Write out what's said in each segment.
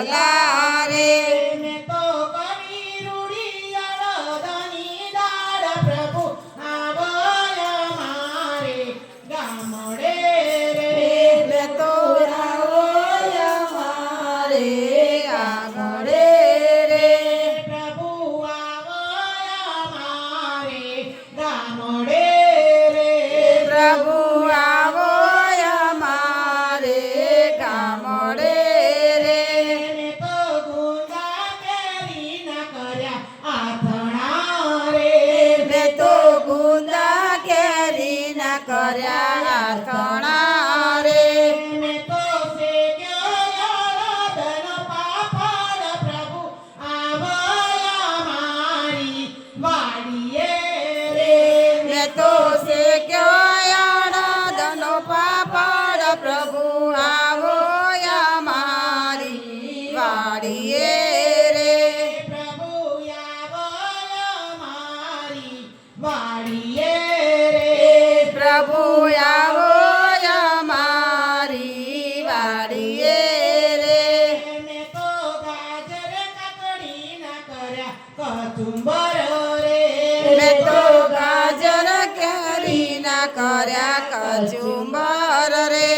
ભલા રે મેં તો કરી રૂડી અડદની દાળ પ્રભુ આવય મારે ગામડે રે મેં તો આવય મારે ગામડે રે પ્રભુ આવય મારે ગામડે રે પ્રભુ આવય મારે ગામડે રે મેં તો ગુંદા કેરી ના કર્યા આથણા રે મેં તો ગુંદા કેરી ના કર્યા આથણા રે મેં તો શેક્યો અડદનો પાપડ પ્રભુ આવય મારી વાડીએ રે મેં તો શેક્યો અડદનો પાપડ પ્રભુ આવો અમારી વાડીએ રે પ્રભુ આવય મારી વાડીએ રે પ્રભુ આવો અમારી વાડીએ રે મેં તો ગાજર કાકડી ના કર્યા કચુંબર રે મેં તો ગાજર કેરીના કર્યા કચુંબર રે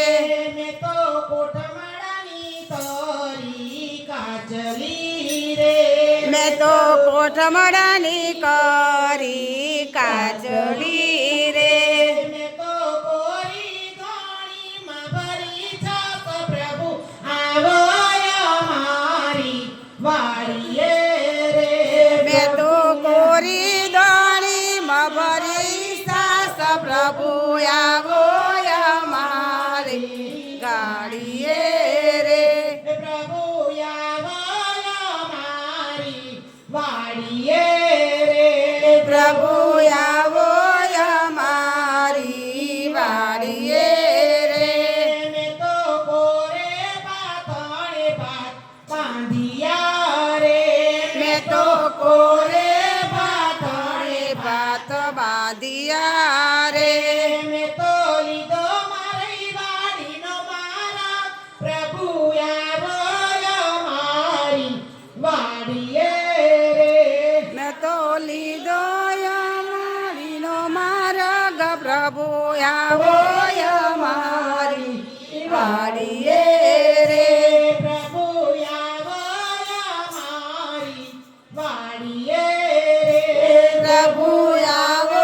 મેં તો કોઠમાળાની તરી કાચલી રે મેં તો કોઠમડાની કરી કાજળી રે મેં તો કોરી ઘણીમાં ભરી છાપ પ્રભુ આવય મારી વાડીએ રે મેં તો કોરી દોણીમાં ભરી સાસ પ્રભુ આવો અમારી ગાડીએ રે પ્રભુ આવય મારી વાડીએ રે પ્રભુ આવો અમારી વાડીએ રે મેં તો કોરે પાથણે ભાત બાંધિયા રે મેં તો કોરે ભાતણે ભાત બાંધિયા રે મેં તો લીધો મારી વાડીનો મારા પ્રભુ આવય મારી વાડીએ રે મેં તો લીધો અમારીનો માર્ગ પ્રભુ આવો અમારી વાડીએ રે પ્રભુ આવય મારી વાડીએ રે પ્રભુ આવો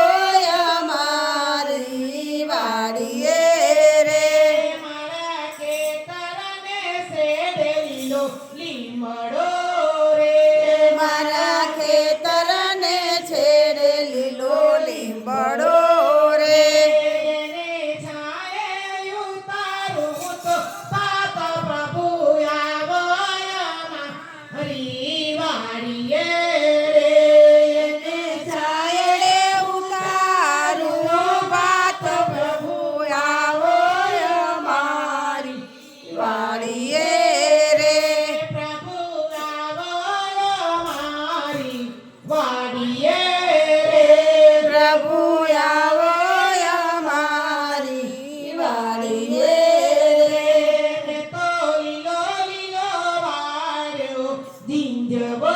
અમારી વાડીએ રે મારા ખેતરને શેઢે લીલો લીમડો રે મારા ખેતરને છેડે લીલો લીંબડો રે એને છાયે ઉતારું તો પાપ પ્રભુ આવય મારી વાડીએ રે એને છાયડે ઉતારું વાત પ્રભુ આવો અમારી વાડીએ રે પ્રભુ આવય મારી વાડીએ રે પ્રભુ આવો અમારી વાડીએ રે મેં તો લીલો લીલો વાળ્યો ઝીંઝવો